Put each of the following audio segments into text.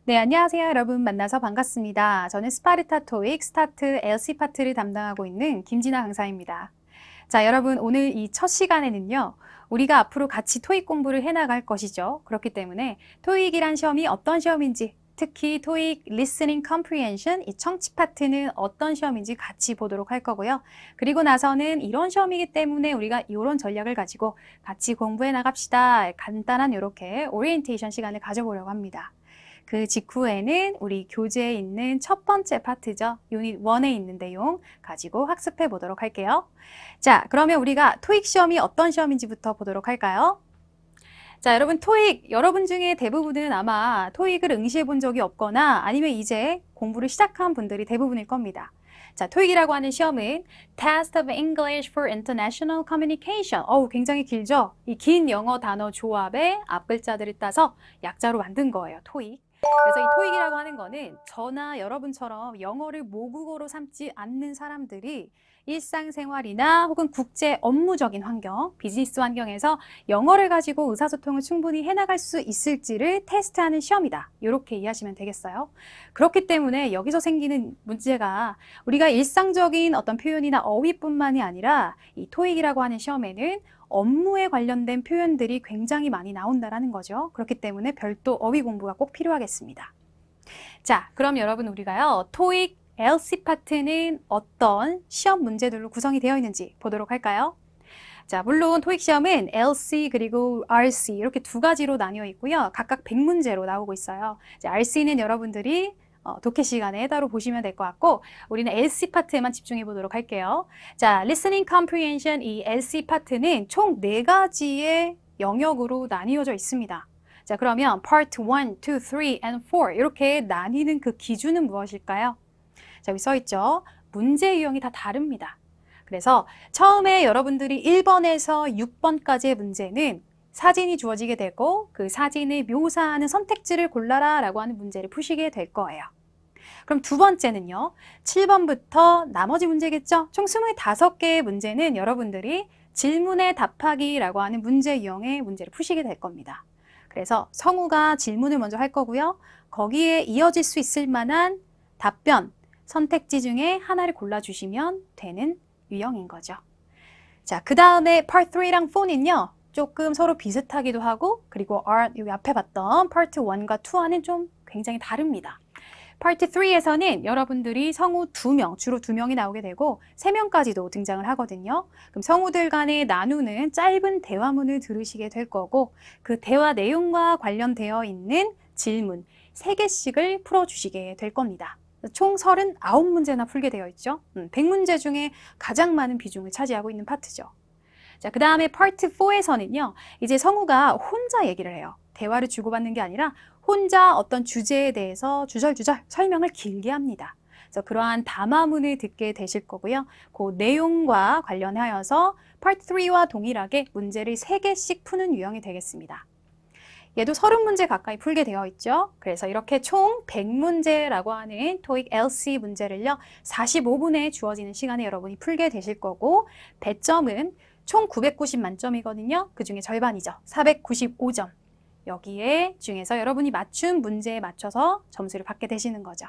네, 안녕하세요. 여러분 만나서 반갑습니다. 저는 스파르타 토익 스타트 LC 파트를 담당하고 있는 김진아 강사입니다. 자, 여러분 오늘 이 첫 시간에는요. 우리가 앞으로 같이 토익 공부를 해나갈 것이죠. 그렇기 때문에 토익이란 시험이 어떤 시험인지, 특히 토익 Listening Comprehension 이 청취 파트는 어떤 시험인지 같이 보도록 할 거고요. 그리고 나서는 이런 시험이기 때문에 우리가 이런 전략을 가지고 같이 공부해 나갑시다. 간단한 이렇게 오리엔테이션 시간을 가져보려고 합니다. 그 직후에는 우리 교재에 있는 첫 번째 파트죠. 유닛 1에 있는 내용 가지고 학습해 보도록 할게요. 자, 그러면 우리가 토익 시험이 어떤 시험인지부터 보도록 할까요? 자, 여러분 토익, 여러분 중에 대부분은 아마 토익을 응시해 본 적이 없거나 아니면 이제 공부를 시작한 분들이 대부분일 겁니다. 자, 토익이라고 하는 시험은 Test of English for International Communication. 굉장히 길죠? 이 긴 영어 단어 조합의 앞글자들을 따서 약자로 만든 거예요, 토익. 그래서 이 토익이라고 하는 거는 저나 여러분처럼 영어를 모국어로 삼지 않는 사람들이 일상생활이나 혹은 국제 업무적인 환경, 비즈니스 환경에서 영어를 가지고 의사소통을 충분히 해나갈 수 있을지를 테스트하는 시험이다. 이렇게 이해하시면 되겠어요. 그렇기 때문에 여기서 생기는 문제가 우리가 일상적인 어떤 표현이나 어휘뿐만이 아니라 이 토익이라고 하는 시험에는 업무에 관련된 표현들이 굉장히 많이 나온다라는 거죠. 그렇기 때문에 별도 어휘 공부가 꼭 필요하겠습니다. 자, 그럼 여러분 우리가요. 토익 LC 파트는 어떤 시험 문제들로 구성이 되어 있는지 보도록 할까요? 자, 물론 토익 시험은 LC 그리고 RC 이렇게 두 가지로 나뉘어 있고요. 각각 100문제로 나오고 있어요. RC는 여러분들이 독해 시간에 따로 보시면 될 것 같고 우리는 LC 파트에만 집중해 보도록 할게요. 자, Listening Comprehension 이 LC 파트는 총 4가지의 영역으로 나뉘어져 있습니다. 자, 그러면 Part 1, 2, 3, and 4 이렇게 나뉘는 그 기준은 무엇일까요? 자, 여기 써 있죠. 문제 유형이 다 다릅니다. 그래서 처음에 여러분들이 1번에서 6번까지의 문제는 사진이 주어지게 되고 그 사진을 묘사하는 선택지를 골라라 라고 하는 문제를 푸시게 될 거예요. 그럼 두 번째는요. 7번부터 나머지 문제겠죠? 총 25개의 문제는 여러분들이 질문에 답하기라고 하는 문제 유형의 문제를 푸시게 될 겁니다. 그래서 성우가 질문을 먼저 할 거고요. 거기에 이어질 수 있을 만한 답변, 선택지 중에 하나를 골라주시면 되는 유형인 거죠. 자, 그 다음에 Part 3랑 4는요. 조금 서로 비슷하기도 하고 그리고 여기 앞에 봤던 Part 1과 2와는 좀 굉장히 다릅니다. Part 3에서는 여러분들이 성우 2명, 주로 2명이 나오게 되고 3명까지도 등장을 하거든요. 그럼 성우들 간에 나누는 짧은 대화문을 들으시게 될 거고 그 대화 내용과 관련되어 있는 질문 3개씩을 풀어주시게 될 겁니다. 총 39문제나 풀게 되어 있죠. 100문제 중에 가장 많은 비중을 차지하고 있는 파트죠. 자, 그 다음에 파트 4에서는요. 이제 성우가 혼자 얘기를 해요. 대화를 주고받는 게 아니라 혼자 어떤 주제에 대해서 주절주절 설명을 길게 합니다. 그래서 그러한 담화문을 듣게 되실 거고요. 그 내용과 관련하여서 파트 3와 동일하게 문제를 3개씩 푸는 유형이 되겠습니다. 얘도 30문제 가까이 풀게 되어 있죠. 그래서 이렇게 총 100문제라고 하는 토익 LC 문제를요. 45분에 주어지는 시간에 여러분이 풀게 되실 거고 배점은 총 990 만점이거든요. 그 중에 절반이죠. 495점. 여기에 중에서 여러분이 맞춘 문제에 맞춰서 점수를 받게 되시는 거죠.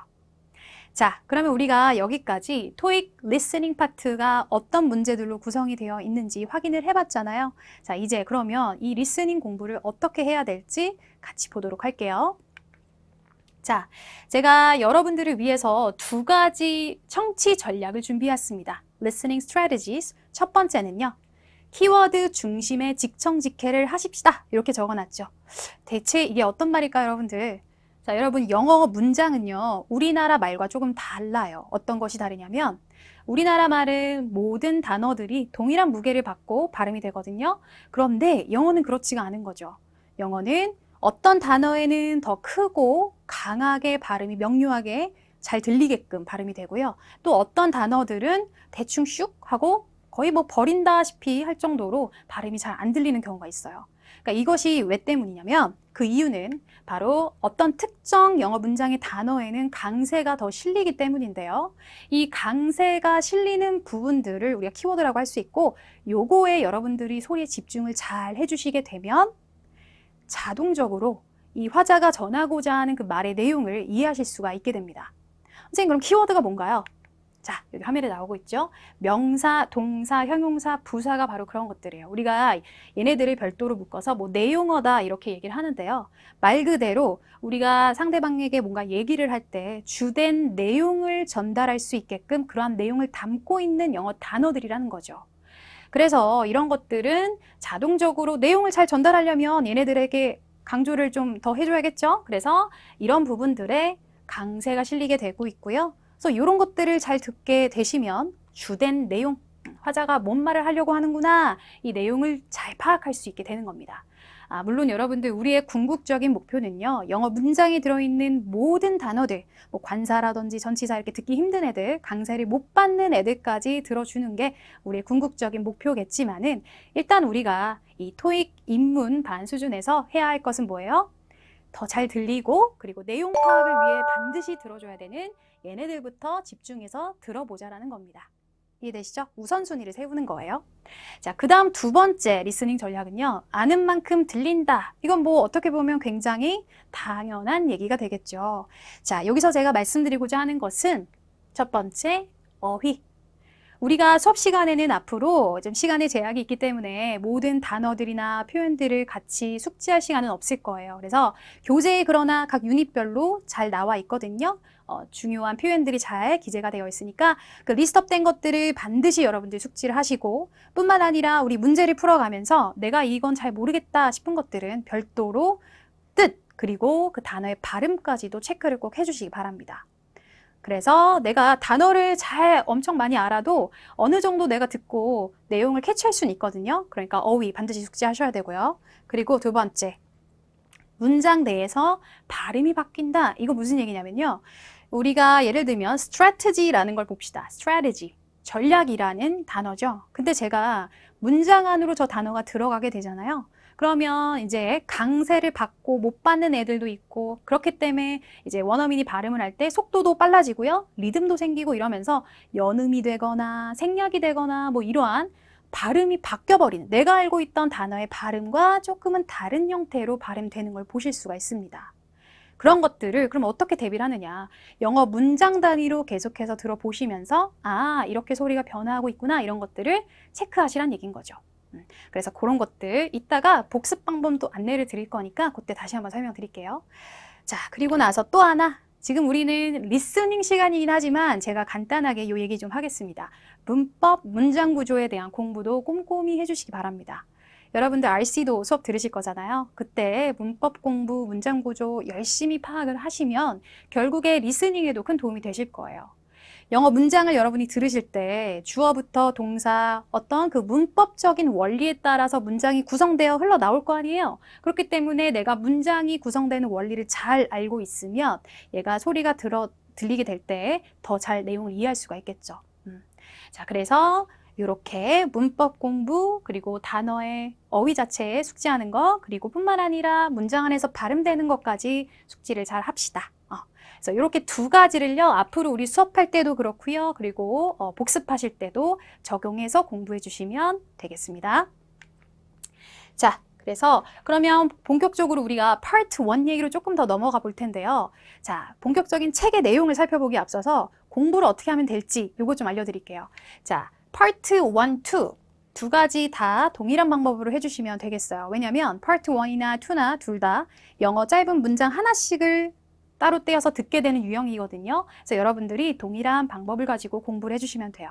자, 그러면 우리가 여기까지 토익 리스닝 파트가 어떤 문제들로 구성이 되어 있는지 확인을 해봤잖아요. 자, 이제 그러면 이 리스닝 공부를 어떻게 해야 될지 같이 보도록 할게요. 자, 제가 여러분들을 위해서 2가지 청취 전략을 준비했습니다. Listening Strategies. 첫 번째는요. 키워드 중심의 직청직해를 하십시다. 이렇게 적어놨죠. 대체 이게 어떤 말일까요, 여러분들? 자, 여러분 영어 문장은요. 우리나라 말과 조금 달라요. 어떤 것이 다르냐면 우리나라 말은 모든 단어들이 동일한 무게를 받고 발음이 되거든요. 그런데 영어는 그렇지가 않은 거죠. 영어는 어떤 단어에는 더 크고 강하게 발음이 명료하게 잘 들리게끔 발음이 되고요. 또 어떤 단어들은 대충 슉 하고 거의 뭐 버린다시피 할 정도로 발음이 잘 안 들리는 경우가 있어요. 그러니까 이것이 왜 때문이냐면 그 이유는 바로 어떤 특정 영어 문장의 단어에는 강세가 더 실리기 때문인데요. 이 강세가 실리는 부분들을 우리가 키워드라고 할 수 있고 요거에 여러분들이 소리에 집중을 잘 해주시게 되면 자동적으로 이 화자가 전하고자 하는 그 말의 내용을 이해하실 수가 있게 됩니다. 선생님, 그럼 키워드가 뭔가요? 자, 여기 화면에 나오고 있죠? 명사, 동사, 형용사, 부사가 바로 그런 것들이에요. 우리가 얘네들을 별도로 묶어서 뭐 내용어다 이렇게 얘기를 하는데요. 말 그대로 우리가 상대방에게 뭔가 얘기를 할 때 주된 내용을 전달할 수 있게끔 그러한 내용을 담고 있는 영어 단어들이라는 거죠. 그래서 이런 것들은 자동적으로 내용을 잘 전달하려면 얘네들에게 강조를 좀 더 해줘야겠죠? 그래서 이런 부분들에 강세가 실리게 되고 있고요. 그래서 이런 것들을 잘 듣게 되시면 주된 내용, 화자가 뭔 말을 하려고 하는구나, 이 내용을 잘 파악할 수 있게 되는 겁니다. 물론 여러분들 우리의 궁극적인 목표는요, 영어 문장에 들어있는 모든 단어들, 뭐 관사라든지 전치사 이렇게 듣기 힘든 애들, 강세를 못 받는 애들까지 들어주는 게 우리의 궁극적인 목표겠지만은 일단 우리가 이 토익 입문 반 수준에서 해야 할 것은 뭐예요? 더 잘 들리고 그리고 내용 파악을 위해 반드시 들어줘야 되는 얘네들부터 집중해서 들어보자라는 겁니다. 이해되시죠? 우선순위를 세우는 거예요. 자, 그 다음 두 번째 리스닝 전략은요. 아는 만큼 들린다. 이건 뭐 어떻게 보면 굉장히 당연한 얘기가 되겠죠. 자, 여기서 제가 말씀드리고자 하는 것은 첫 번째, 어휘. 우리가 수업 시간에는 앞으로 좀 시간의 제약이 있기 때문에 모든 단어들이나 표현들을 같이 숙지할 시간은 없을 거예요. 그래서 교재에 그러나 각 유닛별로 잘 나와 있거든요. 중요한 표현들이 잘 기재가 되어 있으니까 그 리스트업된 것들을 반드시 여러분들 숙지를 하시고 뿐만 아니라 우리 문제를 풀어가면서 내가 이건 잘 모르겠다 싶은 것들은 별도로 뜻 그리고 그 단어의 발음까지도 체크를 꼭 해주시기 바랍니다. 그래서 내가 단어를 잘 엄청 많이 알아도 어느 정도 내가 듣고 내용을 캐치할 수는 있거든요. 그러니까 어휘 반드시 숙지하셔야 되고요. 그리고 두 번째, 문장 내에서 발음이 바뀐다. 이거 무슨 얘기냐면요. 우리가 예를 들면 strategy라는 걸 봅시다. strategy, 전략이라는 단어죠. 근데 제가 문장 안으로 저 단어가 들어가게 되잖아요. 그러면 이제 강세를 받고 못 받는 애들도 있고 그렇기 때문에 이제 원어민이 발음을 할 때 속도도 빨라지고요. 리듬도 생기고 이러면서 연음이 되거나 생략이 되거나 뭐 이러한 발음이 바뀌어버리는 내가 알고 있던 단어의 발음과 조금은 다른 형태로 발음되는 걸 보실 수가 있습니다. 그런 것들을 그럼 어떻게 대비를 하느냐. 영어 문장 단위로 계속해서 들어보시면서 이렇게 소리가 변화하고 있구나 이런 것들을 체크하시란 얘기인 거죠. 그래서 그런 것들 이따가 복습 방법도 안내를 드릴 거니까 그때 다시 한번 설명드릴게요. 자, 그리고 나서 또 하나. 지금 우리는 리스닝 시간이긴 하지만 제가 간단하게 이 얘기 좀 하겠습니다. 문법, 문장 구조에 대한 공부도 꼼꼼히 해주시기 바랍니다. 여러분들 RC도 수업 들으실 거잖아요. 그때 문법 공부, 문장 구조 열심히 파악을 하시면 결국에 리스닝에도 큰 도움이 되실 거예요. 영어 문장을 여러분이 들으실 때 주어부터 동사 어떤 그 문법적인 원리에 따라서 문장이 구성되어 흘러나올 거 아니에요. 그렇기 때문에 내가 문장이 구성되는 원리를 잘 알고 있으면 얘가 소리가 들리게 될 때 더 잘 내용을 이해할 수가 있겠죠. 자, 그래서 이렇게 문법 공부 그리고 단어의 어휘 자체에 숙지하는 거 그리고 뿐만 아니라 문장 안에서 발음되는 것까지 숙지를 잘 합시다. 그래서 이렇게 두 가지를요, 앞으로 우리 수업할 때도 그렇고요. 그리고 복습하실 때도 적용해서 공부해 주시면 되겠습니다. 자, 그래서 그러면 본격적으로 우리가 파트 1 얘기로 조금 더 넘어가 볼 텐데요. 자, 본격적인 책의 내용을 살펴보기 앞서서 공부를 어떻게 하면 될지 이거 좀 알려드릴게요. 자, 파트 1, 2. 두 가지 다 동일한 방법으로 해주시면 되겠어요. 왜냐면 파트 1이나 2나 둘 다 영어 짧은 문장 하나씩을 따로 떼어서 듣게 되는 유형이거든요. 그래서 여러분들이 동일한 방법을 가지고 공부를 해주시면 돼요.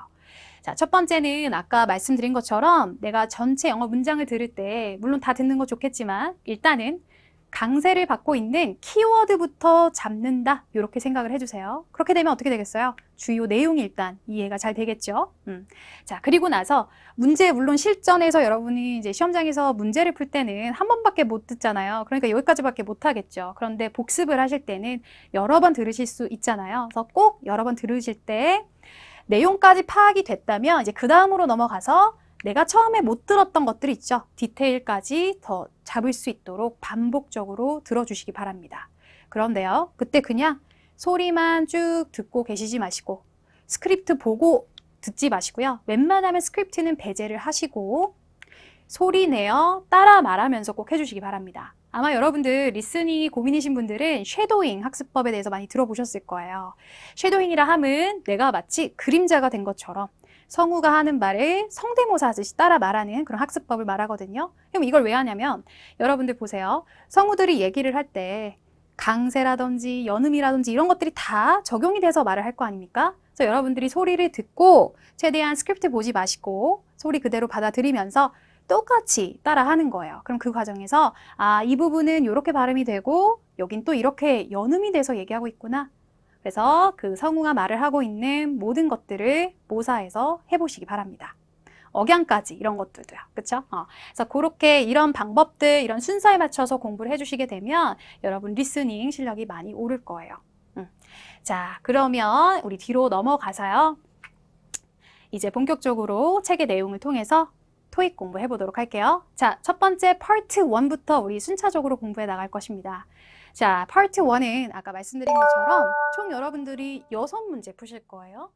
자, 첫 번째는 아까 말씀드린 것처럼 내가 전체 영어 문장을 들을 때 물론 다 듣는 거 좋겠지만 일단은 강세를 받고 있는 키워드부터 잡는다. 이렇게 생각을 해주세요. 그렇게 되면 어떻게 되겠어요? 주요 내용이 일단 이해가 잘 되겠죠. 자, 그리고 나서 문제 물론 실전에서 여러분이 이제 시험장에서 문제를 풀 때는 한 번밖에 못 듣잖아요. 그러니까 여기까지밖에 못 하겠죠. 그런데 복습을 하실 때는 여러 번 들으실 수 있잖아요. 그래서 꼭 여러 번 들으실 때 내용까지 파악이 됐다면 이제 그 다음으로 넘어가서 내가 처음에 못 들었던 것들 있죠. 디테일까지 더 잡을 수 있도록 반복적으로 들어주시기 바랍니다. 그런데요, 그때 그냥 소리만 쭉 듣고 계시지 마시고 스크립트 보고 듣지 마시고요. 웬만하면 스크립트는 배제를 하시고 소리 내어 따라 말하면서 꼭 해주시기 바랍니다. 아마 여러분들 리스닝이 고민이신 분들은 쉐도잉 학습법에 대해서 많이 들어보셨을 거예요. 쉐도잉이라 함은 내가 마치 그림자가 된 것처럼 성우가 하는 말을 성대모사 하듯이 따라 말하는 그런 학습법을 말하거든요. 그럼 이걸 왜 하냐면 여러분들 보세요. 성우들이 얘기를 할 때 강세라든지 연음이라든지 이런 것들이 다 적용이 돼서 말을 할 거 아닙니까? 그래서 여러분들이 소리를 듣고 최대한 스크립트 보지 마시고 소리 그대로 받아들이면서 똑같이 따라 하는 거예요. 그럼 그 과정에서 아, 이 부분은 이렇게 발음이 되고 여긴 또 이렇게 연음이 돼서 얘기하고 있구나. 그래서 그 성우가 말을 하고 있는 모든 것들을 모사해서 해보시기 바랍니다. 억양까지 이런 것들도요. 그쵸? 그래서 그렇게 이런 방법들, 이런 순서에 맞춰서 공부를 해주시게 되면 여러분 리스닝 실력이 많이 오를 거예요. 자, 그러면 우리 뒤로 넘어가서요. 이제 본격적으로 책의 내용을 통해서 토익 공부해 보도록 할게요. 자, 첫 번째 파트 1부터 우리 순차적으로 공부해 나갈 것입니다. 자, 파트 1은 아까 말씀드린 것처럼 총 여러분들이 6문제 푸실 거예요.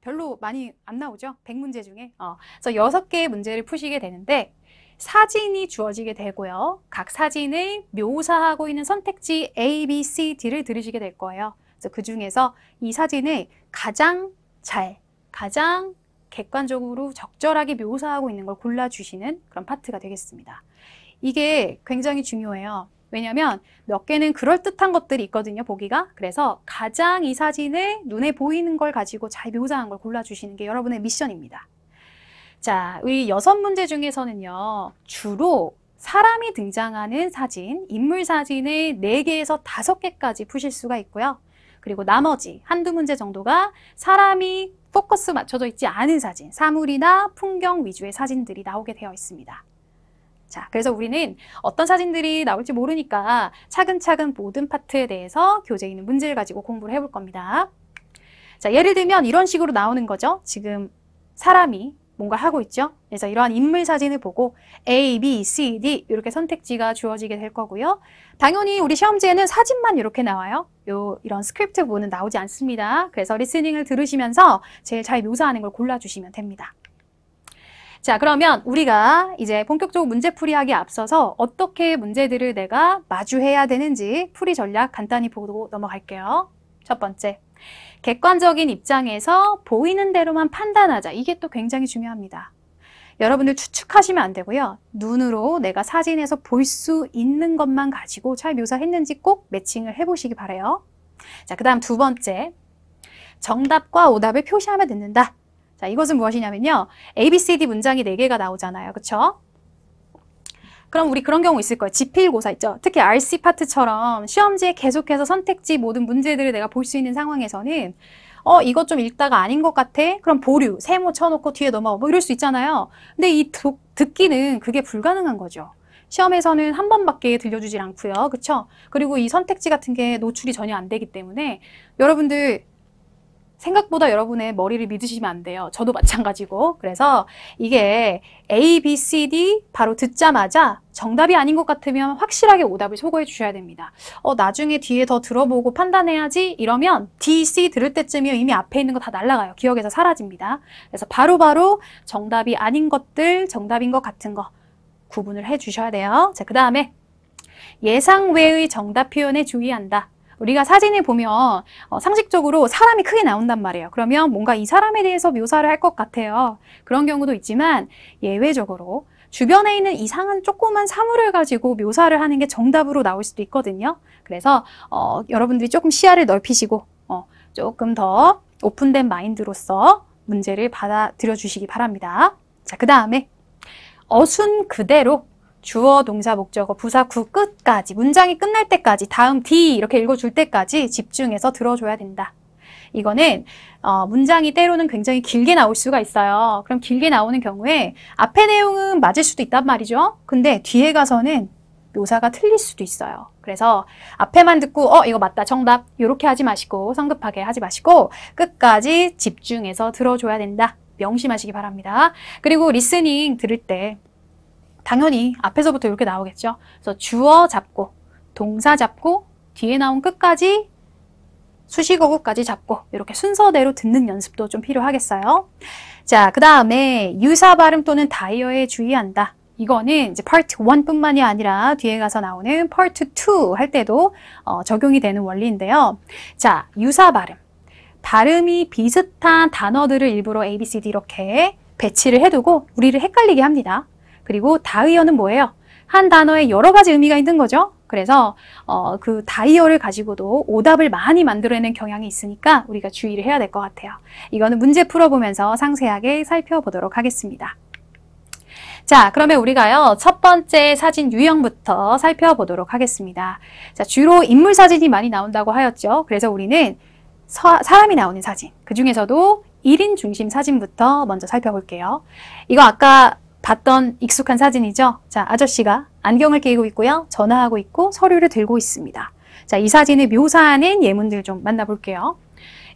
별로 많이 안 나오죠? 100문제 중에. 그래서 6개의 문제를 푸시게 되는데 사진이 주어지게 되고요. 각 사진을 묘사하고 있는 선택지 A, B, C, D를 들으시게 될 거예요. 그래서 그 중에서 이 사진을 가장 객관적으로 적절하게 묘사하고 있는 걸 골라주시는 그런 파트가 되겠습니다. 이게 굉장히 중요해요. 왜냐하면 몇 개는 그럴듯한 것들이 있거든요, 보기가. 그래서 가장 이 사진을 눈에 보이는 걸 가지고 잘 묘사한 걸 골라주시는 게 여러분의 미션입니다. 자, 우리 6문제 중에서는요, 주로 사람이 등장하는 사진, 인물 사진을 4개에서 5개까지 푸실 수가 있고요. 그리고 나머지 한두 문제 정도가 사람이 포커스 맞춰져 있지 않은 사진, 사물이나 풍경 위주의 사진들이 나오게 되어 있습니다. 자, 그래서 우리는 어떤 사진들이 나올지 모르니까 차근차근 모든 파트에 대해서 교재에 있는 문제를 가지고 공부를 해볼 겁니다. 자, 예를 들면 이런 식으로 나오는 거죠. 지금 사람이 뭔가 하고 있죠. 그래서 이러한 인물 사진을 보고 A, B, C, D 이렇게 선택지가 주어지게 될 거고요. 당연히 우리 시험지에는 사진만 이렇게 나와요. 이런 스크립트 부분은 나오지 않습니다. 그래서 리스닝을 들으시면서 제일 잘 묘사하는 걸 골라주시면 됩니다. 자, 그러면 우리가 이제 본격적으로 문제풀이하기에 앞서서 어떻게 문제들을 내가 마주해야 되는지 풀이 전략 간단히 보고 넘어갈게요. 첫 번째, 객관적인 입장에서 보이는 대로만 판단하자. 이게 또 굉장히 중요합니다. 여러분들 추측하시면 안 되고요. 눈으로 내가 사진에서 볼 수 있는 것만 가지고 잘 묘사했는지 꼭 매칭을 해보시기 바라요. 자, 그 다음 두 번째, 정답과 오답을 표시하면 듣는다. 자, 이것은 무엇이냐면요. A, B, C, D 문장이 4개가 나오잖아요. 그쵸? 그럼 우리 그런 경우 있을 거예요. 지필고사 있죠? 특히 RC 파트처럼 시험지에 계속해서 선택지 모든 문제들을 내가 볼 수 있는 상황에서는 이것 좀 읽다가 아닌 것 같아? 그럼 보류, 세모 쳐놓고 뒤에 넘어가 뭐 이럴 수 있잖아요. 근데 이 듣기는 그게 불가능한 거죠. 시험에서는 한 번밖에 들려주질 않고요. 그쵸? 그리고 이 선택지 같은 게 노출이 전혀 안 되기 때문에 여러분들 생각보다 여러분의 머리를 믿으시면 안 돼요. 저도 마찬가지고. 그래서 이게 A, B, C, D 바로 듣자마자 정답이 아닌 것 같으면 확실하게 오답을 소거해 주셔야 됩니다. 나중에 뒤에 더 들어보고 판단해야지 이러면 D, C 들을 때쯤이면 이미 앞에 있는 거 다 날아가요. 기억에서 사라집니다. 그래서 바로바로 정답이 아닌 것들, 정답인 것 같은 거 구분을 해 주셔야 돼요. 자, 그 다음에 예상 외의 정답 표현에 주의한다. 우리가 사진을 보면 상식적으로 사람이 크게 나온단 말이에요. 그러면 뭔가 이 사람에 대해서 묘사를 할 것 같아요. 그런 경우도 있지만 예외적으로 주변에 있는 이상한 조그만 사물을 가지고 묘사를 하는 게 정답으로 나올 수도 있거든요. 그래서 여러분들이 조금 시야를 넓히시고 조금 더 오픈된 마인드로서 문제를 받아들여 주시기 바랍니다. 자, 그 다음에 어순 그대로 주어, 동사, 목적어, 부사, 구 끝까지 문장이 끝날 때까지 다음 D 이렇게 읽어줄 때까지 집중해서 들어줘야 된다. 이거는 문장이 때로는 굉장히 길게 나올 수가 있어요. 그럼 길게 나오는 경우에 앞의 내용은 맞을 수도 있단 말이죠. 근데 뒤에 가서는 묘사가 틀릴 수도 있어요. 그래서 앞에만 듣고 이거 맞다 정답 이렇게 하지 마시고 성급하게 하지 마시고 끝까지 집중해서 들어줘야 된다. 명심하시기 바랍니다. 그리고 리스닝 들을 때 당연히 앞에서부터 이렇게 나오겠죠. 그래서 주어 잡고 동사 잡고 뒤에 나온 끝까지 수식어구까지 잡고 이렇게 순서대로 듣는 연습도 좀 필요하겠어요. 자, 그 다음에 유사 발음 또는 다이어에 주의한다. 이거는 이제 Part 1뿐만이 아니라 뒤에 가서 나오는 Part 2 할 때도 적용이 되는 원리인데요. 자, 유사 발음. 발음이 비슷한 단어들을 일부러 A, B, C, D 이렇게 배치를 해두고 우리를 헷갈리게 합니다. 그리고 다의어는 뭐예요? 한 단어에 여러 가지 의미가 있는 거죠. 그래서 그 다이어를 가지고도 오답을 많이 만들어내는 경향이 있으니까 우리가 주의를 해야 될 것 같아요. 이거는 문제 풀어보면서 상세하게 살펴보도록 하겠습니다. 자, 그러면 우리가요, 첫 번째 사진 유형부터 살펴보도록 하겠습니다. 자, 주로 인물 사진이 많이 나온다고 하였죠. 그래서 우리는 사람이 나오는 사진, 그 중에서도 1인 중심 사진부터 먼저 살펴볼게요. 이거 아까 봤던 익숙한 사진이죠. 자, 아저씨가 안경을 끼고 있고요. 전화하고 있고 서류를 들고 있습니다. 자, 이 사진을 묘사하는 예문들 좀 만나볼게요.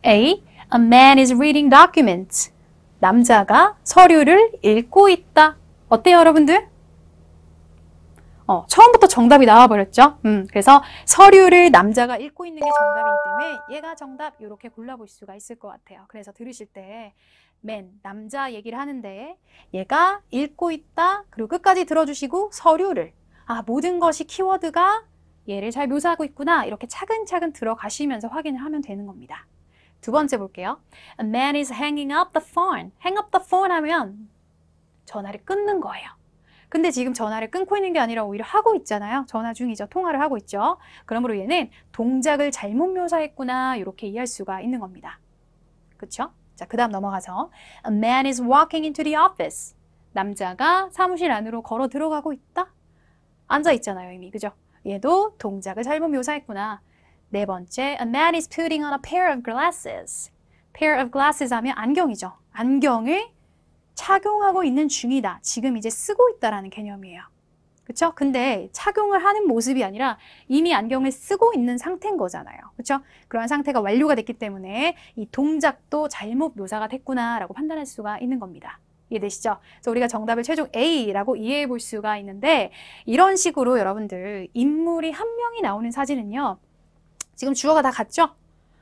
A man is reading documents. 남자가 서류를 읽고 있다. 어때요, 여러분들? 처음부터 정답이 나와버렸죠. 그래서 서류를 남자가 읽고 있는 게 정답이기 때문에 얘가 정답 이렇게 골라볼 수가 있을 것 같아요. 그래서 들으실 때 man, 남자 얘기를 하는데 얘가 읽고 있다. 그리고 끝까지 들어주시고 서류를. 모든 것이 키워드가 얘를 잘 묘사하고 있구나. 이렇게 차근차근 들어가시면서 확인을 하면 되는 겁니다. 두 번째 볼게요. A man is hanging up the phone. hang up the phone 하면 전화를 끊는 거예요. 근데 지금 전화를 끊고 있는 게 아니라 오히려 하고 있잖아요. 전화 중이죠. 통화를 하고 있죠. 그러므로 얘는 동작을 잘못 묘사했구나. 이렇게 이해할 수가 있는 겁니다. 그렇죠? 자, 그 다음 넘어가서 A man is walking into the office. 남자가 사무실 안으로 걸어 들어가고 있다. 앉아 있잖아요, 이미. 그죠? 얘도 동작을 잘못 묘사했구나. 네 번째, A man is putting on a pair of glasses. pair of glasses 하면 안경이죠. 안경을 착용하고 있는 중이다. 지금 이제 쓰고 있다라는 개념이에요. 그렇죠? 근데 착용을 하는 모습이 아니라 이미 안경을 쓰고 있는 상태인 거잖아요. 그렇죠? 그러한 상태가 완료가 됐기 때문에 이 동작도 잘못 묘사가 됐구나라고 판단할 수가 있는 겁니다. 이해되시죠? 그래서 우리가 정답을 최종 A라고 이해해 볼 수가 있는데 이런 식으로 여러분들 인물이 한 명이 나오는 사진은요. 지금 주어가 다 같죠?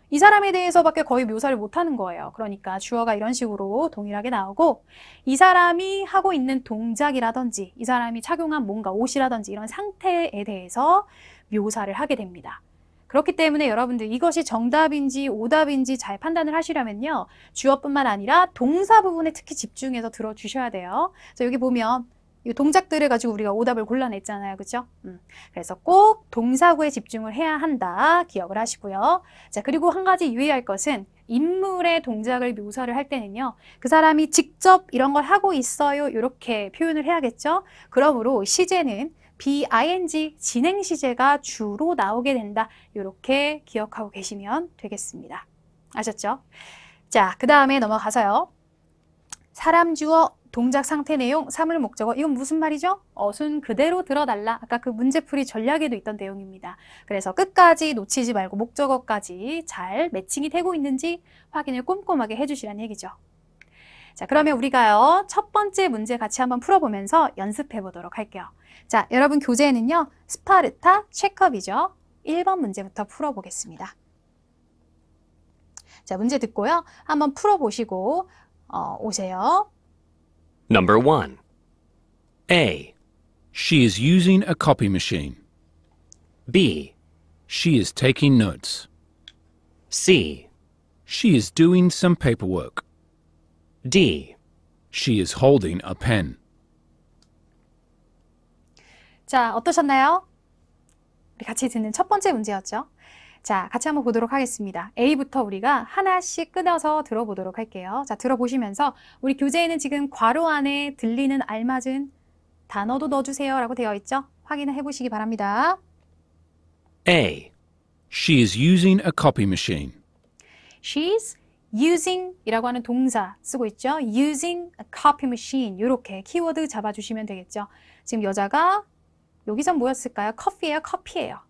이 사람에 대해서밖에 거의 묘사를 못하는 거예요. 그러니까 주어가 이런 식으로 동일하게 나오고 이 사람이 하고 있는 동작이라든지 이 사람이 착용한 뭔가 옷이라든지 이런 상태에 대해서 묘사를 하게 됩니다. 그렇기 때문에 여러분들 이것이 정답인지 오답인지 잘 판단을 하시려면요. 주어뿐만 아니라 동사 부분에 특히 집중해서 들어주셔야 돼요. 그래서 여기 보면 이 동작들을 가지고 우리가 오답을 골라냈잖아요. 그죠? 그래서 꼭 동사구에 집중을 해야 한다. 기억을 하시고요. 자, 그리고 한 가지 유의할 것은 인물의 동작을 묘사를 할 때는요. 그 사람이 직접 이런 걸 하고 있어요. 이렇게 표현을 해야겠죠? 그러므로 시제는 BING 진행 시제가 주로 나오게 된다. 이렇게 기억하고 계시면 되겠습니다. 아셨죠? 자, 그 다음에 넘어가서요. 사람 주어 동작 상태 내용, 사물 목적어. 이건 무슨 말이죠? 어순 그대로 들어달라. 아까 그 문제풀이 전략에도 있던 내용입니다. 그래서 끝까지 놓치지 말고 목적어까지 잘 매칭이 되고 있는지 확인을 꼼꼼하게 해주시라는 얘기죠. 자, 그러면 우리가요. 첫 번째 문제 같이 한번 풀어보면서 연습해 보도록 할게요. 자, 여러분 교재에는요. 스파르타 체크업이죠. 1번 문제부터 풀어보겠습니다. 자, 문제 듣고요. 한번 풀어보시고 오세요. Number 1. A. She is using a copy machine. B. She is taking notes. C. She is doing some paperwork. D. She is holding a pen. 자, 어떠셨나요? 우리 같이 듣는 첫 번째 문제였죠. 자, 같이 한번 보도록 하겠습니다. A부터 우리가 하나씩 끊어서 들어보도록 할게요. 자, 들어보시면서 우리 교재에는 지금 괄호 안에 들리는 알맞은 단어도 넣어주세요 라고 되어 있죠? 확인을 해보시기 바랍니다. A. She is using a copy machine. She's using 이라고 하는 동사 쓰고 있죠? using a copy machine 이렇게 키워드 잡아주시면 되겠죠? 지금 여자가 여기선 뭐였을까요? 커피예요? 커피예요?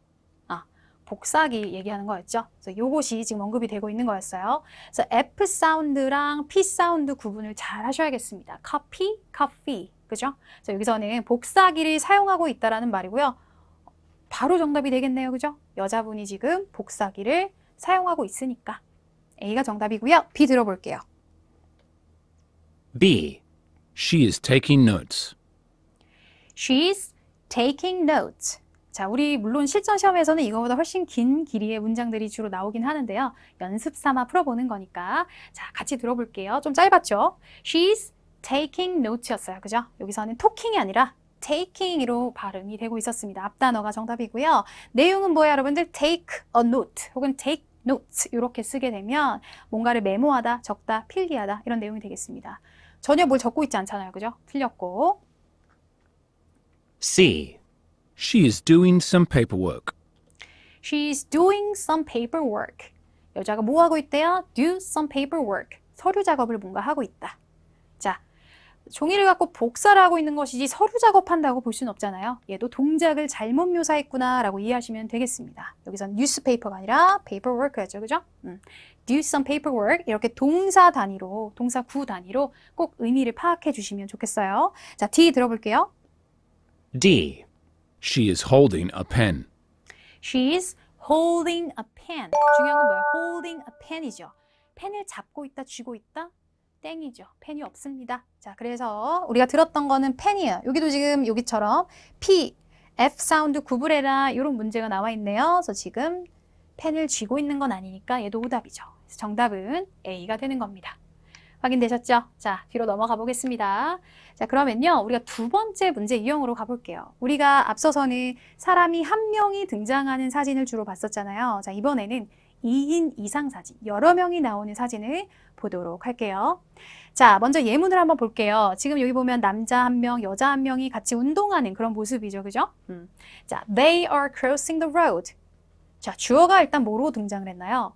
복사기 얘기하는 거였죠. 그래서 요것이 지금 언급이 되고 있는 거였어요. 그래서 F 사운드랑 P 사운드 구분을 잘 하셔야겠습니다. copy, coffee. 그죠? 그래서 여기서는 복사기를 사용하고 있다라는 말이고요. 바로 정답이 되겠네요. 그죠? 여자분이 지금 복사기를 사용하고 있으니까. A가 정답이고요. B 들어볼게요. B. She is taking notes. She's taking notes. 자, 우리 물론 실전 시험에서는 이거보다 훨씬 긴 길이의 문장들이 주로 나오긴 하는데요. 연습 삼아 풀어보는 거니까. 자, 같이 들어볼게요. 좀 짧았죠? She's taking notes였어요. 그죠? 여기서는 talking이 아니라 taking으로 발음이 되고 있었습니다. 앞 단어가 정답이고요. 내용은 뭐예요, 여러분들? take a note 혹은 take notes 이렇게 쓰게 되면 뭔가를 메모하다, 적다, 필기하다 이런 내용이 되겠습니다. 전혀 뭘 적고 있지 않잖아요. 그죠? 틀렸고. C. She is doing some paperwork. She's doing some paperwork. 여자가 뭐 하고 있대요? Do some paperwork. 서류 작업을 뭔가 하고 있다. 자, 종이를 갖고 복사를 하고 있는 것이지 서류 작업한다고 볼 수는 없잖아요. 얘도 동작을 잘못 묘사했구나 라고 이해하시면 되겠습니다. 여기선 newspaper가 아니라 paperwork였죠. 그죠? Do some paperwork. 이렇게 동사 단위로, 동사 구 단위로 꼭 의미를 파악해 주시면 좋겠어요. 자, D 들어볼게요. D. She is holding a pen. She's holding a pen. 중요한 건 뭐예요? holding a pen이죠. 펜을 잡고 있다, 쥐고 있다? 땡이죠. 펜이 없습니다. 자, 그래서 우리가 들었던 거는 펜이에요. 여기도 지금 여기처럼 P, F 사운드 구분해라 이런 문제가 나와 있네요. 그래서 지금 펜을 쥐고 있는 건 아니니까 얘도 오답이죠. 그래서 정답은 A가 되는 겁니다. 확인되셨죠? 자, 뒤로 넘어가 보겠습니다. 자, 그러면요. 우리가 두 번째 문제 유형으로 가볼게요. 우리가 앞서서는 사람이 한 명이 등장하는 사진을 주로 봤었잖아요. 자, 이번에는 2인 이상 사진, 여러 명이 나오는 사진을 보도록 할게요. 자, 먼저 예문을 한번 볼게요. 지금 여기 보면 남자 한 명, 여자 한 명이 같이 운동하는 그런 모습이죠. 그죠? 자, they are crossing the road. 자, 주어가 일단 뭐로 등장을 했나요?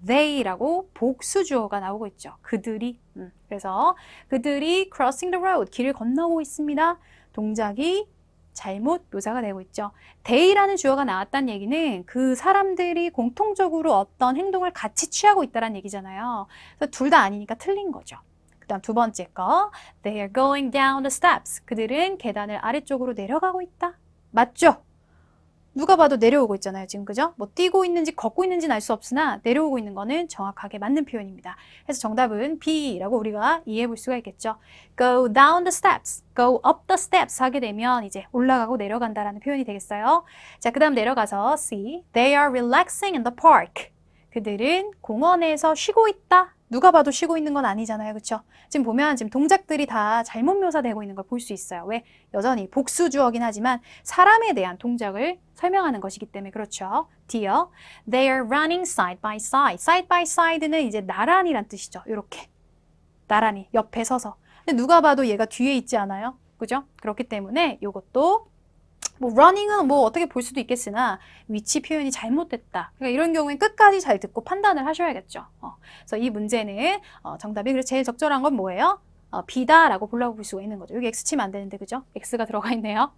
they라고 복수 주어가 나오고 있죠. 그들이. 그래서 그들이 crossing the road, 길을 건너고 있습니다. 동작이 잘못 묘사가 되고 있죠. they라는 주어가 나왔다는 얘기는 그 사람들이 공통적으로 어떤 행동을 같이 취하고 있다는 얘기잖아요. 그래서 둘 다 아니니까 틀린 거죠. 그 다음 두 번째 거, they are going down the steps. 그들은 계단을 아래쪽으로 내려가고 있다. 맞죠? 누가 봐도 내려오고 있잖아요. 지금 그죠? 뭐 뛰고 있는지 걷고 있는지는 알 수 없으나 내려오고 있는 거는 정확하게 맞는 표현입니다. 그래서 정답은 B라고 우리가 이해해 볼 수가 있겠죠. Go down the steps, go up the steps 하게 되면 이제 올라가고 내려간다라는 표현이 되겠어요. 자, 그 다음 내려가서 C, they are relaxing in the park. 그들은 공원에서 쉬고 있다. 누가 봐도 쉬고 있는 건 아니잖아요. 그렇죠? 지금 보면 지금 동작들이 다 잘못 묘사되고 있는 걸 볼 수 있어요. 왜? 여전히 복수 주어긴 하지만 사람에 대한 동작을 설명하는 것이기 때문에 그렇죠. D요. They are running side by side. Side by side는 이제 나란히란 뜻이죠. 이렇게. 나란히 옆에 서서. 근데 누가 봐도 얘가 뒤에 있지 않아요? 그죠? 그렇기 때문에 이것도 뭐 running은 뭐 어떻게 볼 수도 있겠으나 위치 표현이 잘못됐다. 그러니까 이런 경우엔 끝까지 잘 듣고 판단을 하셔야겠죠. 그래서 이 문제는 정답이 그래서 제일 적절한 건 뭐예요? B다라고 골라볼 수가 있는 거죠. 여기 X 치면 안 되는데 그죠? X가 들어가 있네요.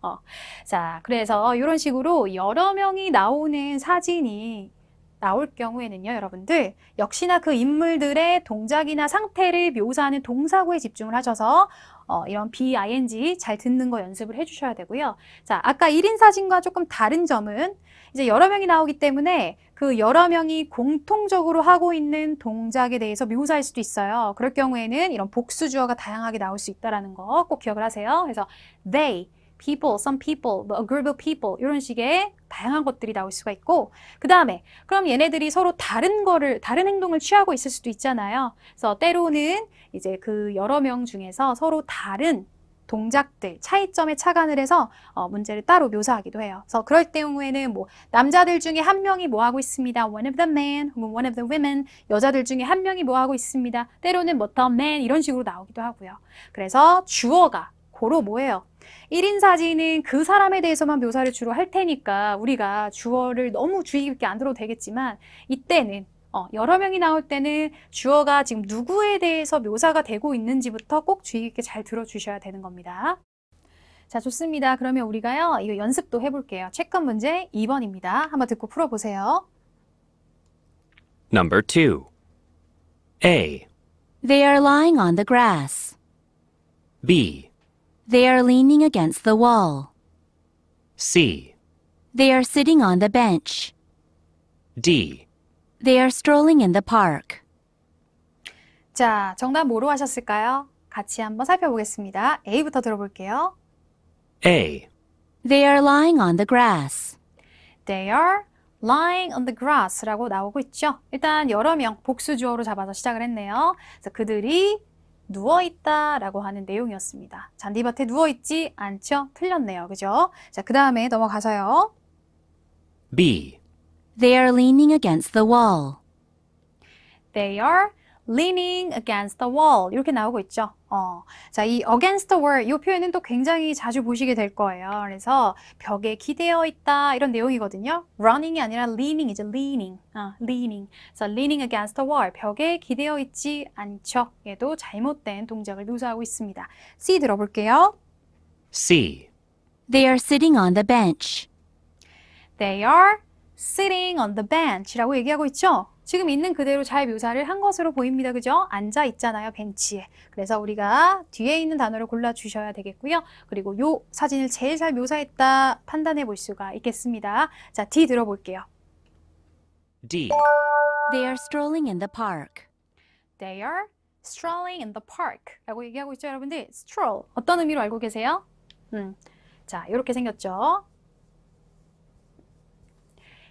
자, 그래서 이런 식으로 여러 명이 나오는 사진이 나올 경우에는요, 여러분들 역시나 그 인물들의 동작이나 상태를 묘사하는 동사구에 집중을 하셔서 이런 BING 잘 듣는 거 연습을 해주셔야 되고요. 자, 아까 1인 사진과 조금 다른 점은 이제 여러 명이 나오기 때문에 그 여러 명이 공통적으로 하고 있는 동작에 대해서 묘사할 수도 있어요. 그럴 경우에는 이런 복수 주어가 다양하게 나올 수 있다는 거 꼭 기억을 하세요. 그래서 they, people, some people, a group of people 이런 식의 다양한 것들이 나올 수가 있고 그 다음에 그럼 얘네들이 서로 다른 행동을 취하고 있을 수도 있잖아요. 그래서 때로는 이제 그 여러 명 중에서 서로 다른 동작들, 차이점에 착안을 해서 문제를 따로 묘사하기도 해요. 그래서 그럴 경우에는 뭐 남자들 중에 한 명이 뭐 하고 있습니다. One of the men, 혹은 one of the women. 여자들 중에 한 명이 뭐 하고 있습니다. 때로는 뭐 the man 이런 식으로 나오기도 하고요. 그래서 주어가 고로 뭐예요? 1인 사진은 그 사람에 대해서만 묘사를 주로 할 테니까 우리가 주어를 너무 주의 깊게 안 들어도 되겠지만 이때는 여러 명이 나올 때는 주어가 지금 누구에 대해서 묘사가 되고 있는지부터 꼭 주의 깊게 잘 들어주셔야 되는 겁니다. 자, 좋습니다. 그러면 우리가요, 이거 연습도 해볼게요. 체크 문제 2번입니다. 한번 듣고 풀어보세요. Number 2. A. They are lying on the grass. B. They are leaning against the wall. C. They are sitting on the bench. D. They are strolling in the park. 자, 정답 뭐로 하셨을까요? 같이 한번 살펴보겠습니다. A부터 들어볼게요. A, They are lying on the grass. They are lying on the grass라고 나오고 있죠. 일단 여러 명 복수 주어로 잡아서 시작을 했네요. 그래서 그들이 누워있다라고 하는 내용이었습니다. 잔디밭에 누워있지 않죠? 틀렸네요. 그죠? 자, 그 다음에 넘어가서요. B, They are leaning against the wall. They are leaning against the wall. 이렇게 나오고 있죠. 자, 이 against the wall, 이 표현은 또 굉장히 자주 보시게 될 거예요. 그래서 벽에 기대어 있다 이런 내용이거든요. running이 아니라 leaning이죠. leaning. leaning. 그래서 leaning against the wall. 벽에 기대어 있지 않죠. 얘도 잘못된 동작을 묘사하고 있습니다. C 들어볼게요. C, They are sitting on the bench. They are sitting on the bench라고 얘기하고 있죠. 지금 있는 그대로 잘 묘사를 한 것으로 보입니다. 그죠? 앉아 있잖아요. 벤치에. 그래서 우리가 뒤에 있는 단어를 골라주셔야 되겠고요. 그리고 요 사진을 제일 잘 묘사했다 판단해 볼 수가 있겠습니다. 자, D 들어볼게요. D, They are strolling in the park. They are strolling in the park 라고 얘기하고 있죠. 여러분들, stroll. 어떤 의미로 알고 계세요? 자, 이렇게 생겼죠.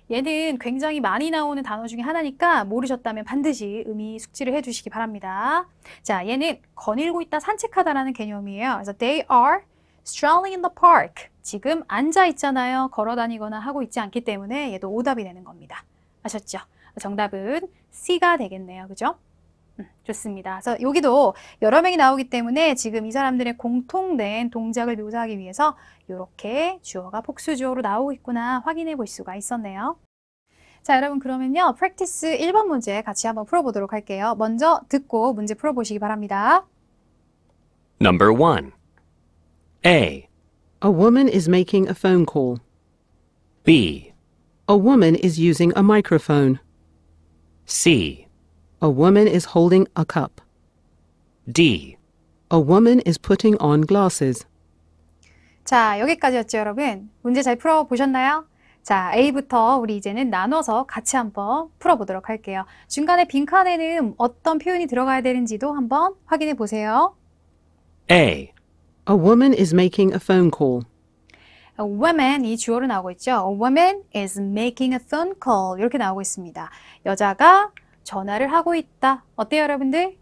얘는 굉장히 많이 나오는 단어 중에 하나니까 모르셨다면 반드시 의미 숙지를 해주시기 바랍니다. 자, 얘는 거닐고 있다, 산책하다라는 개념이에요. 그래서 they are strolling in the park. 지금 앉아 있잖아요. 걸어 다니거나 하고 있지 않기 때문에 얘도 오답이 되는 겁니다. 아셨죠? 정답은 C가 되겠네요. 그죠? 좋습니다. 그래서 여기도 여러 명이 나오기 때문에 지금 이 사람들의 공통된 동작을 묘사하기 위해서 이렇게 주어가 복수 주어로 나오고 있구나 확인해 볼 수가 있었네요. 자, 여러분 그러면요. practice 1번 문제 같이 한번 풀어보도록 할게요. 먼저 듣고 문제 풀어보시기 바랍니다. Number 1. A, A woman is making a phone call. B, A woman is using a microphone. C, A woman is holding a cup. D. A woman is putting on glasses. 자, 여기까지였죠, 여러분. 문제 잘 풀어보셨나요? 자, A부터 우리 이제는 나눠서 같이 한번 풀어보도록 할게요. 중간에 빈칸에는 어떤 표현이 들어가야 되는지도 한번 확인해 보세요. A, A woman is making a phone call. A woman, 이 주어로 나오고 있죠. A woman is making a phone call. 이렇게 나오고 있습니다. 여자가 전화를 하고 있다. 어때요, 여러분들?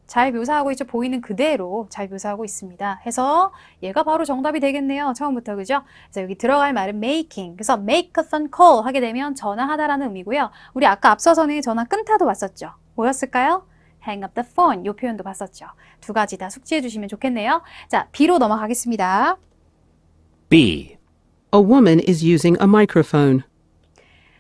잘 묘사하고 있죠? 보이는 그대로 잘 묘사하고 있습니다. 해서 얘가 바로 정답이 되겠네요. 처음부터, 그죠? 그래서 여기 들어갈 말은 making. 그래서 make a phone call 하게 되면 전화하다라는 의미고요. 우리 아까 앞서서는 전화 끊다도 봤었죠. 뭐였을까요? hang up the phone. 이 표현도 봤었죠. 두 가지 다 숙지해 주시면 좋겠네요. 자, B로 넘어가겠습니다. B, A woman is using a microphone.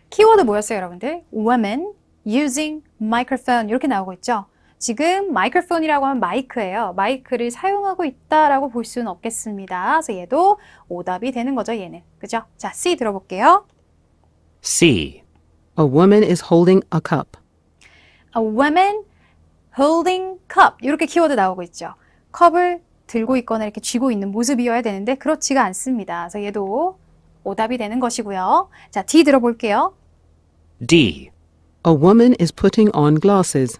키워드 뭐였어요, 여러분들? woman using microphone 이렇게 나오고 있죠. 지금 마이크로폰이라고 하면 마이크예요. 마이크를 사용하고 있다라고 볼 수는 없겠습니다. 그래서 얘도 오답이 되는 거죠, 얘는. 그죠? 자, C 들어볼게요. C, A woman is holding a cup. A woman holding cup 이렇게 키워드 나오고 있죠. 컵을 들고 있거나 이렇게 쥐고 있는 모습이어야 되는데 그렇지가 않습니다. 그래서 얘도 오답이 되는 것이고요. 자, D 들어볼게요. D. A woman is putting on glasses.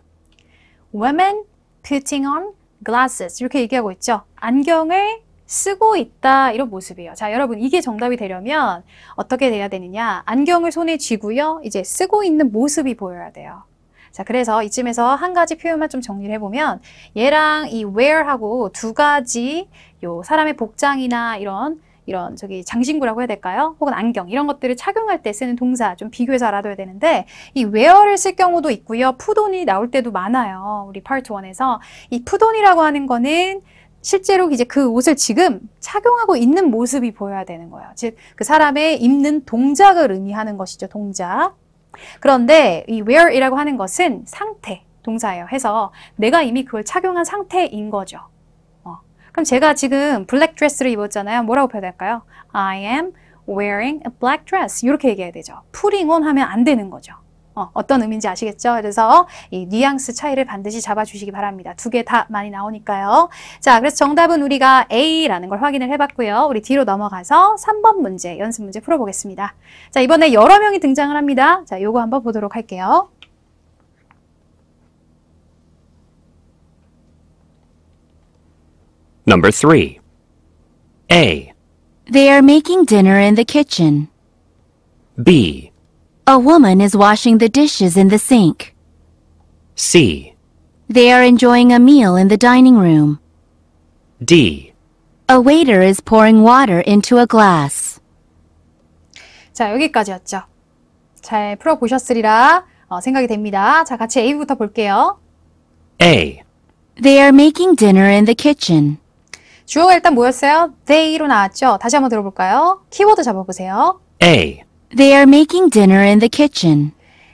Women putting on glasses 이렇게 얘기하고 있죠. 안경을 쓰고 있다 이런 모습이에요. 자, 여러분 이게 정답이 되려면 어떻게 돼야 되느냐? 안경을 손에 쥐고요. 이제 쓰고 있는 모습이 보여야 돼요. 자, 그래서 이쯤에서 한 가지 표현만 좀 정리를 해보면 얘랑 이 wear하고 두 가지 요 사람의 복장이나 이런 저기 장신구라고 해야 될까요? 혹은 안경 이런 것들을 착용할 때 쓰는 동사 좀 비교해서 알아둬야 되는데 이 wear를 쓸 경우도 있고요. put on이 나올 때도 많아요. 우리 파트 1에서 이 put on이라고 하는 거는 실제로 이제 그 옷을 지금 착용하고 있는 모습이 보여야 되는 거예요. 즉 그 사람의 입는 동작을 의미하는 것이죠. 동작. 그런데 이 wear이라고 하는 것은 상태, 동사예요. 해서 내가 이미 그걸 착용한 상태인 거죠. 그럼 제가 지금 블랙 드레스를 입었잖아요. 뭐라고 표현할까요? I am wearing a black dress. 이렇게 얘기해야 되죠. putting on 하면 안 되는 거죠. 어떤 의미인지 아시겠죠? 그래서 이 뉘앙스 차이를 반드시 잡아주시기 바랍니다. 두 개 다 많이 나오니까요. 자, 그래서 정답은 우리가 A라는 걸 확인을 해봤고요. 우리 뒤로 넘어가서 3번 문제, 연습 문제 풀어보겠습니다. 자, 이번에 여러 명이 등장을 합니다. 자, 요거 한번 보도록 할게요. Number 3. A, They are making dinner in the kitchen. B, A woman is washing the dishes in the sink. C, They are enjoying a meal in the dining room. D, A waiter is pouring water into a glass. 자, 여기까지였죠. 잘 풀어보셨으리라 생각이 됩니다. 자, 같이 A부터 볼게요. A, They are making dinner in the kitchen. 주어가 일단 뭐였어요? They로 나왔죠? 다시 한번 들어볼까요? 키워드 잡아보세요. A, They are making dinner in the kitchen.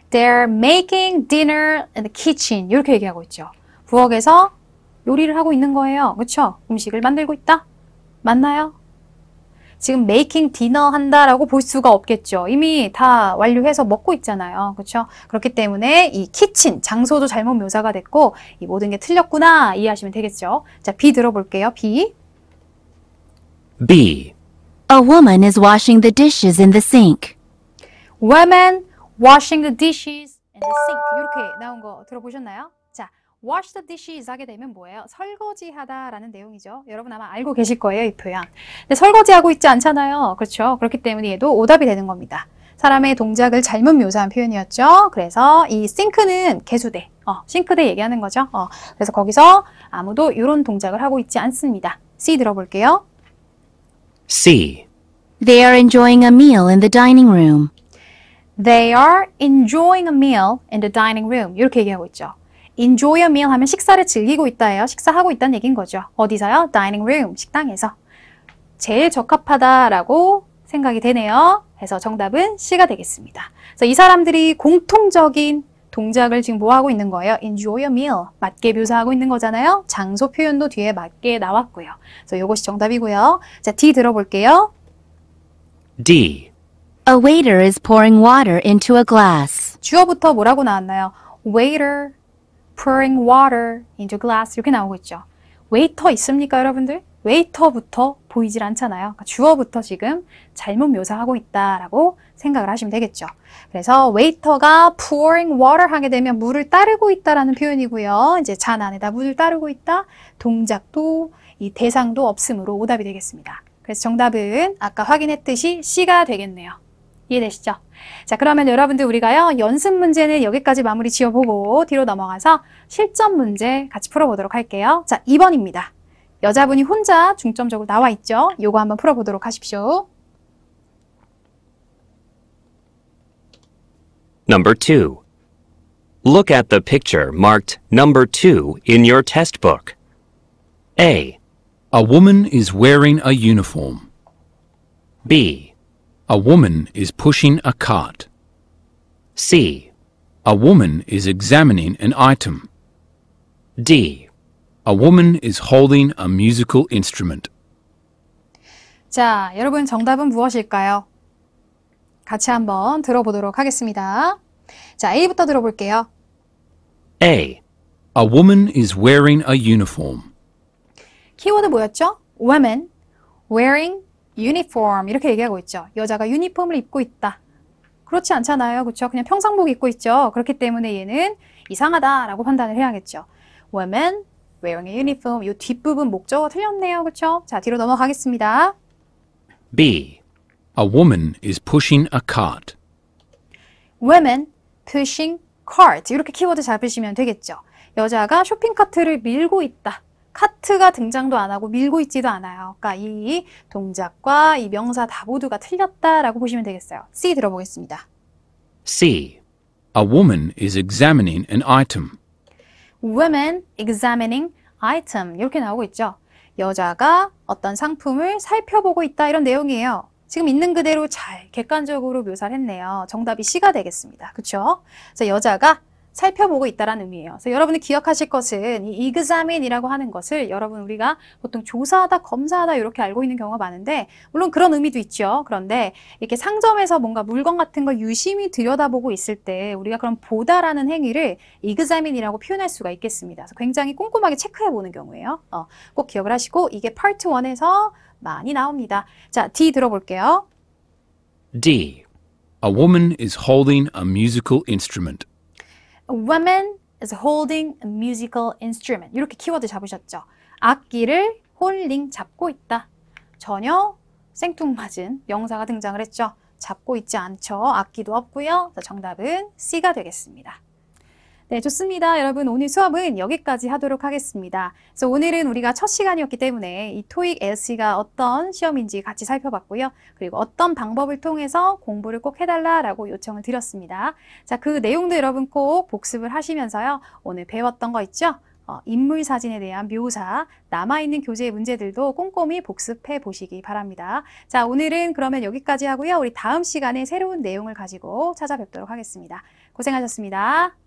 They're making dinner in the kitchen. 이렇게 얘기하고 있죠. 부엌에서 요리를 하고 있는 거예요. 그렇죠? 음식을 만들고 있다. 맞나요? 지금 making dinner 한다라고 볼 수가 없겠죠. 이미 다 완료해서 먹고 있잖아요. 그렇죠? 그렇기 때문에 이 kitchen, 장소도 잘못 묘사가 됐고 이 모든 게 틀렸구나 이해하시면 되겠죠. 자, B 들어볼게요. B. B, A woman is washing the dishes in the sink. Women washing the dishes in the sink. 이렇게 나온 거 들어보셨나요? 자, wash the dishes 하게 되면 뭐예요? 설거지하다라는 내용이죠. 여러분 아마 알고 계실 거예요, 이 표현. 근데 설거지하고 있지 않잖아요. 그렇죠? 그렇기 때문에 얘도 오답이 되는 겁니다. 사람의 동작을 잘못 묘사한 표현이었죠. 그래서 이 싱크는 개수대, 싱크대 얘기하는 거죠. 그래서 거기서 아무도 이런 동작을 하고 있지 않습니다. C 들어볼게요. C, They are enjoying a meal in the dining room. They are enjoying a meal in the dining room. 이렇게 얘기하고 있죠. enjoy a meal 하면 식사를 즐기고 있다예요. 식사하고 있다는 얘기인 거죠. 어디서요? dining room, 식당에서. 제일 적합하다라고 생각이 되네요. 그래서 정답은 C가 되겠습니다. 그래서 이 사람들이 공통적인 동작을 지금 뭐 하고 있는 거예요? enjoy a meal. 맞게 묘사하고 있는 거잖아요. 장소 표현도 뒤에 맞게 나왔고요. 그래서 이것이 정답이고요. 자, D 들어볼게요. D, A waiter is pouring water into a glass. 주어부터 뭐라고 나왔나요? waiter, pouring water into glass 이렇게 나오고 있죠. 웨이터 있습니까, 여러분들? 웨이터부터 보이질 않잖아요. 그러니까 주어부터 지금 잘못 묘사하고 있다라고 생각을 하시면 되겠죠. 그래서 웨이터가 pouring water 하게 되면 물을 따르고 있다라는 표현이고요. 이제 잔 안에다 물을 따르고 있다. 동작도 이 대상도 없음으로 오답이 되겠습니다. 그래서 정답은 아까 확인했듯이 C가 되겠네요. 이해되시죠? 자, 그러면 여러분들 우리가요, 연습 문제는 여기까지 마무리 지어보고 뒤로 넘어가서 실전 문제 같이 풀어보도록 할게요. 자, 2번입니다. 여자분이 혼자 중점적으로 나와 있죠? 요거 한번 풀어보도록 하십시오. Number 2. Look at the picture marked number 2 in your test book. A, A woman is wearing a uniform. B, A woman is pushing a cart. C, A woman is examining an item. D. A woman is holding a musical instrument. 자, 여러분 정답은 무엇일까요? 같이 한번 들어보도록 하겠습니다. 자, A부터 들어볼게요. A, A woman is wearing a uniform. 키워드 뭐였죠? women wearing uniform 이렇게 얘기하고 있죠. 여자가 유니폼을 입고 있다. 그렇지 않잖아요. 그렇죠? 그냥 평상복 입고 있죠. 그렇기 때문에 얘는 이상하다라고 판단을 해야겠죠. women wearing a uniform 이 뒷부분 목적어 틀렸네요. 그렇죠? 자, 뒤로 넘어가겠습니다. B, A woman is pushing a cart. women pushing cart 이렇게 키워드 잡으시면 되겠죠. 여자가 쇼핑카트를 밀고 있다. 카트가 등장도 안 하고 밀고 있지도 않아요. 그러니까 이 동작과 이 명사 다 모두가 틀렸다라고 보시면 되겠어요. C 들어보겠습니다. C, A woman is examining an item. women examining item 이렇게 나오고 있죠. 여자가 어떤 상품을 살펴보고 있다 이런 내용이에요. 지금 있는 그대로 잘 객관적으로 묘사를 했네요. 정답이 C가 되겠습니다. 그렇죠? 그래서 여자가 살펴보고 있다라는 의미예요. 그래서 여러분이 기억하실 것은 이 examine이라고 하는 것을 여러분 우리가 보통 조사하다, 검사하다 이렇게 알고 있는 경우가 많은데 물론 그런 의미도 있죠. 그런데 이렇게 상점에서 뭔가 물건 같은 걸 유심히 들여다보고 있을 때 우리가 그런 보다라는 행위를 examine이라고 표현할 수가 있겠습니다. 그래서 굉장히 꼼꼼하게 체크해보는 경우예요. 꼭 기억을 하시고 이게 파트 1에서 많이 나옵니다. 자, D 들어볼게요. A D, woman is holding a musical instrument. A woman is holding a musical instrument. 이렇게 키워드 잡으셨죠. 악기를 홀링 잡고 있다. 전혀 생뚱맞은 명사가 등장을 했죠. 잡고 있지 않죠. 악기도 없고요. 정답은 C가 되겠습니다. 네, 좋습니다. 여러분, 오늘 수업은 여기까지 하도록 하겠습니다. 그래서 오늘은 우리가 첫 시간이었기 때문에 이 토익 LC가 어떤 시험인지 같이 살펴봤고요. 그리고 어떤 방법을 통해서 공부를 꼭 해달라라고 요청을 드렸습니다. 자, 그 내용도 여러분 꼭 복습을 하시면서요. 오늘 배웠던 거 있죠? 인물 사진에 대한 묘사, 남아있는 교재 문제들도 꼼꼼히 복습해 보시기 바랍니다. 자, 오늘은 그러면 여기까지 하고요. 우리 다음 시간에 새로운 내용을 가지고 찾아뵙도록 하겠습니다. 고생하셨습니다.